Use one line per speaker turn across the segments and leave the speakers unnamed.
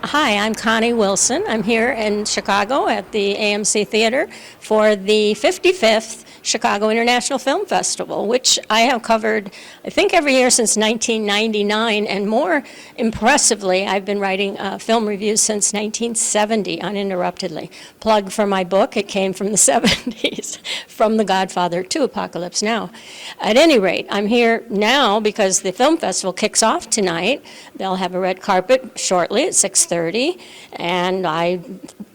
Hi, I'm Connie Wilson. I'm here in Chicago at the AMC Theater for the 55th Chicago International Film Festival, which I have covered, I think, every year since 1999, and more impressively, I've been writing film reviews since 1970 uninterruptedly. Plug for my book, it came from the 70s, From The Godfather to Apocalypse Now. At any rate, I'm here now because the film festival kicks off tonight. They'll have a red carpet shortly at 6:30, and I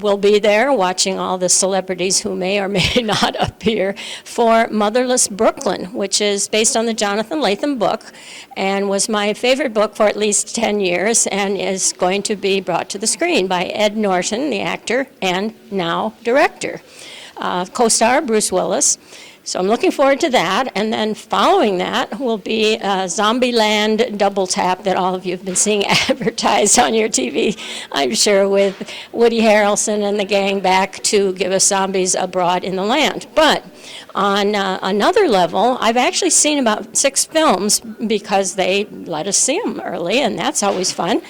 will be there watching all the celebrities who may or may not appear for Motherless Brooklyn, which is based on the Jonathan Lethem book and was my favorite book for at least 10 years and is going to be brought to the screen by Ed Norton, the actor and now director. Co-star Bruce Willis. So I'm looking forward to that, and then following that will be Zombieland double tap that all of you have been seeing advertised on your TV, I'm sure, with Woody Harrelson and the gang back to give us zombies abroad in the land. But on another level, I've actually seen about 6 films because they let us see them early, and that's always fun.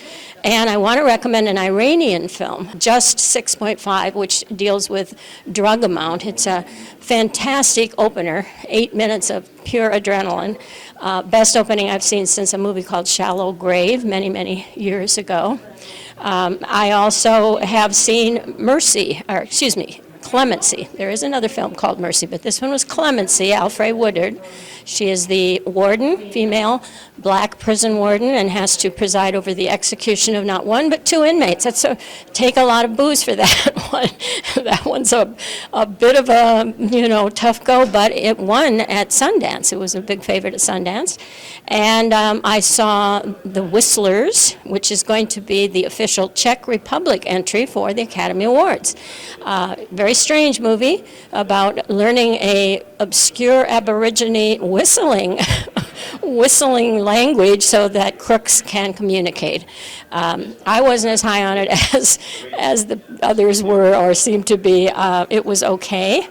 And I want to recommend an Iranian film, Just 6.5, which deals with drug amount. It's a fantastic opener, 8 minutes of pure adrenaline. Best opening I've seen since a movie called Shallow Grave many, many years ago. I also have seen Clemency. There is another film called Mercy, but this one was Clemency, Alfre Woodard. She is the warden, female, black prison warden, and has to preside over the execution of not one but 2 inmates. Take a lot of booze for that one. That one's a bit of a tough go, but it won at Sundance. It was a big favorite at Sundance, and I saw The Whistlers, which is going to be the official Czech Republic entry for the Academy Awards. Very strange movie about learning a obscure Aborigine whistling language so that crooks can communicate. I wasn't as high on it as the others were or seemed to be. It was okay.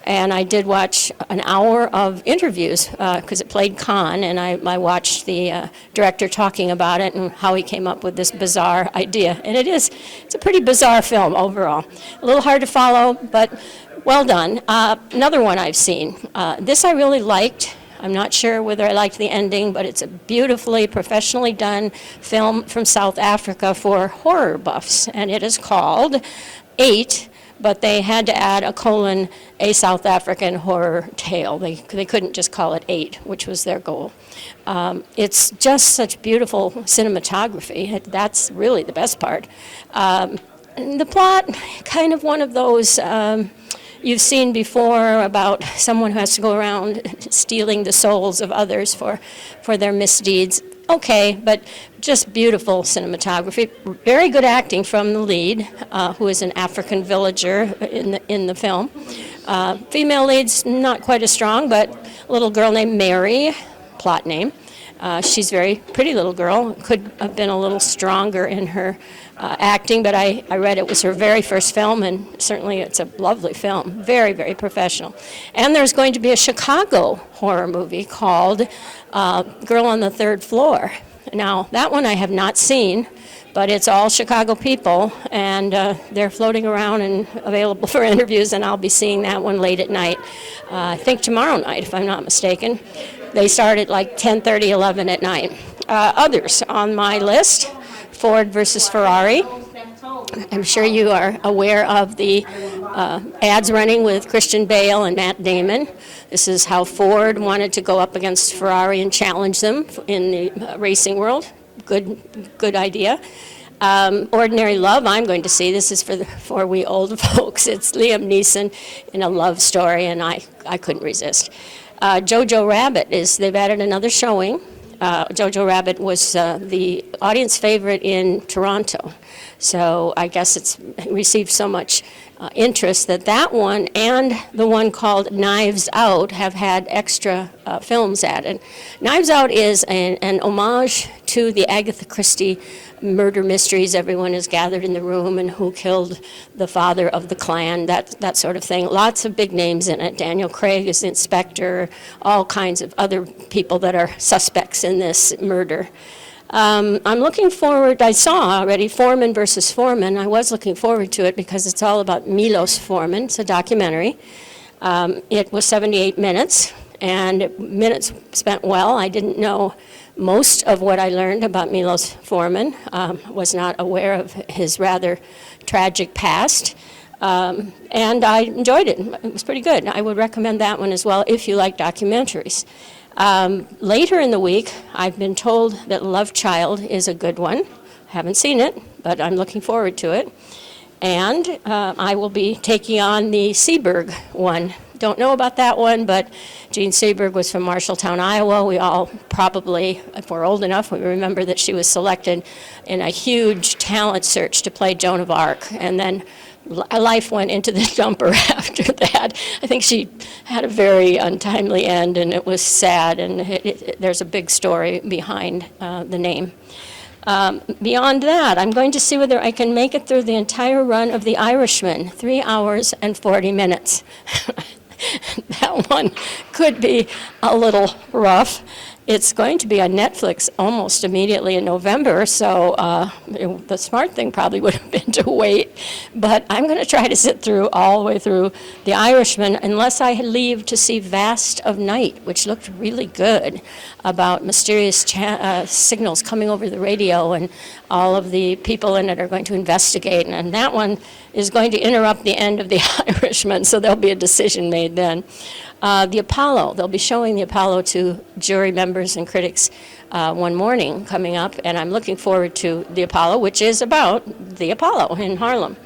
And I did watch an hour of interviews because it played Cannes, and I watched the director talking about it and how he came up with this bizarre idea. And it's a pretty bizarre film overall. A little hard to follow, but well done. Another one I've seen. This I really liked. I'm not sure whether I liked the ending, but it's a beautifully, professionally done film from South Africa for horror buffs, and it is called 8. But they had to add a South African horror tale. They couldn't just call it 8, which was their goal. It's just such beautiful cinematography. That's really the best part. The plot, kind of one of those you've seen before about someone who has to go around stealing the souls of others for their misdeeds. Okay, but just beautiful cinematography. Very good acting from the lead, who is an African villager in the film. Female leads not quite as strong, but a little girl named Mary, plot name. She's a very pretty little girl. Could have been a little stronger in her acting, but I read it was her very first film, and certainly it's a lovely film. Very, very professional. And there's going to be a Chicago horror movie called Girl on the Third Floor. Now, that one I have not seen, but it's all Chicago people, and they're floating around and available for interviews, and I'll be seeing that one late at night. I think tomorrow night, if I'm not mistaken. They start at like 10:30, 11 at night. Others on my list, Ford versus Ferrari. I'm sure you are aware of the ads running with Christian Bale and Matt Damon. This is how Ford wanted to go up against Ferrari and challenge them in the racing world. Good idea. Ordinary Love, I'm going to see. This is for we old folks. It's Liam Neeson in a love story, and I couldn't resist. Jojo Rabbit they've added another showing. Jojo Rabbit was the audience favorite in Toronto. So I guess it's received so much interest that one and the one called Knives Out have had extra films added. Knives Out is an homage to the Agatha Christie murder mysteries. Everyone is gathered in the room and who killed the father of the clan, that sort of thing. Lots of big names in it. Daniel Craig is the inspector, all kinds of other people that are suspects in this murder. I'm looking forward, I saw already Foreman versus Foreman. I was looking forward to it because it's all about Milos Forman. It's a documentary. It was 78 minutes, and minutes spent well. I didn't know most of what I learned about Milos Forman. Was not aware of his rather tragic past. And I enjoyed it. It was pretty good. I would recommend that one as well if you like documentaries. Later in the week, I've been told that Love Child is a good one. Haven't seen it, but I'm looking forward to it. And I will be taking on the Seberg one. Don't know about that one, but Jean Seberg was from Marshalltown, Iowa. We all probably, if we're old enough, we remember that she was selected in a huge talent search to play Joan of Arc. And then life went into the dumper after that. I think she had a very untimely end, and it was sad, and there's a big story behind the name. Beyond that, I'm going to see whether I can make it through the entire run of The Irishman, 3 hours and 40 minutes. That one could be a little rough. It's going to be on Netflix almost immediately in November, so the smart thing probably would have been to wait. But I'm going to try to sit through all the way through The Irishman, unless I leave to see Vast of Night, which looked really good, about mysterious signals coming over the radio, and all of the people in it are going to investigate. And that one is going to interrupt the end of The Irishman, so there'll be a decision made then. The Apollo, they'll be showing The Apollo to jury members and critics one morning coming up, and I'm looking forward to The Apollo, which is about the Apollo in Harlem.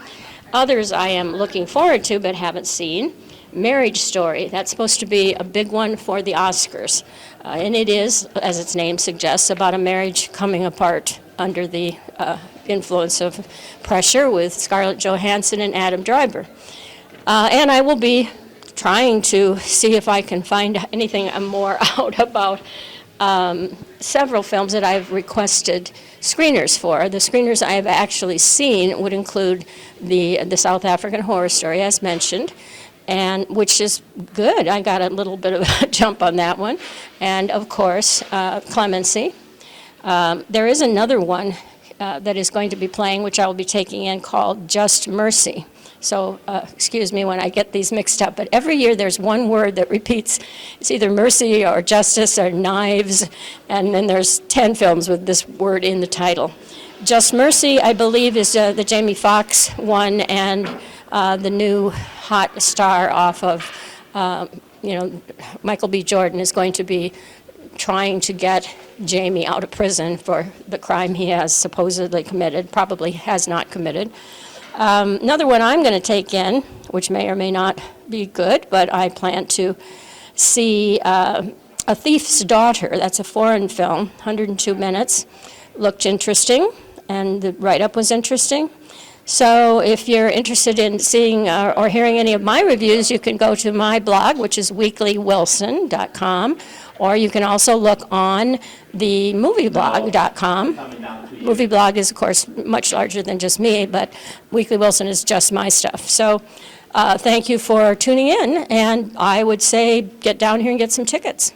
Others I am looking forward to but haven't seen. Marriage Story, that's supposed to be a big one for the Oscars. And it is, as its name suggests, about a marriage coming apart under the influence of pressure with Scarlett Johansson and Adam Driver. And I will be trying to see if I can find anything more out about several films that I've requested screeners for. The screeners I have actually seen would include the South African Horror Story, as mentioned, and which is good. I got a little bit of a jump on that one. And of course, Clemency. There is another one that is going to be playing, which I will be taking in, called Just Mercy. So excuse me when I get these mixed up, but every year there's one word that repeats. It's either mercy or justice or knives, and then there's 10 films with this word in the title. Just Mercy, I believe, is the Jamie Foxx one, and the new hot star off of, Michael B. Jordan is going to be trying to get Jamie out of prison for the crime he has supposedly committed, probably has not committed. Another one I'm going to take in, which may or may not be good, but I plan to see A Thief's Daughter. That's a foreign film, 102 minutes. Looked interesting, and the write-up was interesting. So if you're interested in seeing or hearing any of my reviews, you can go to my blog, which is weeklywilson.com, or you can also look on the movieblog.com. Movieblog is, of course, much larger than just me, but Weekly Wilson is just my stuff. So thank you for tuning in, and I would say get down here and get some tickets.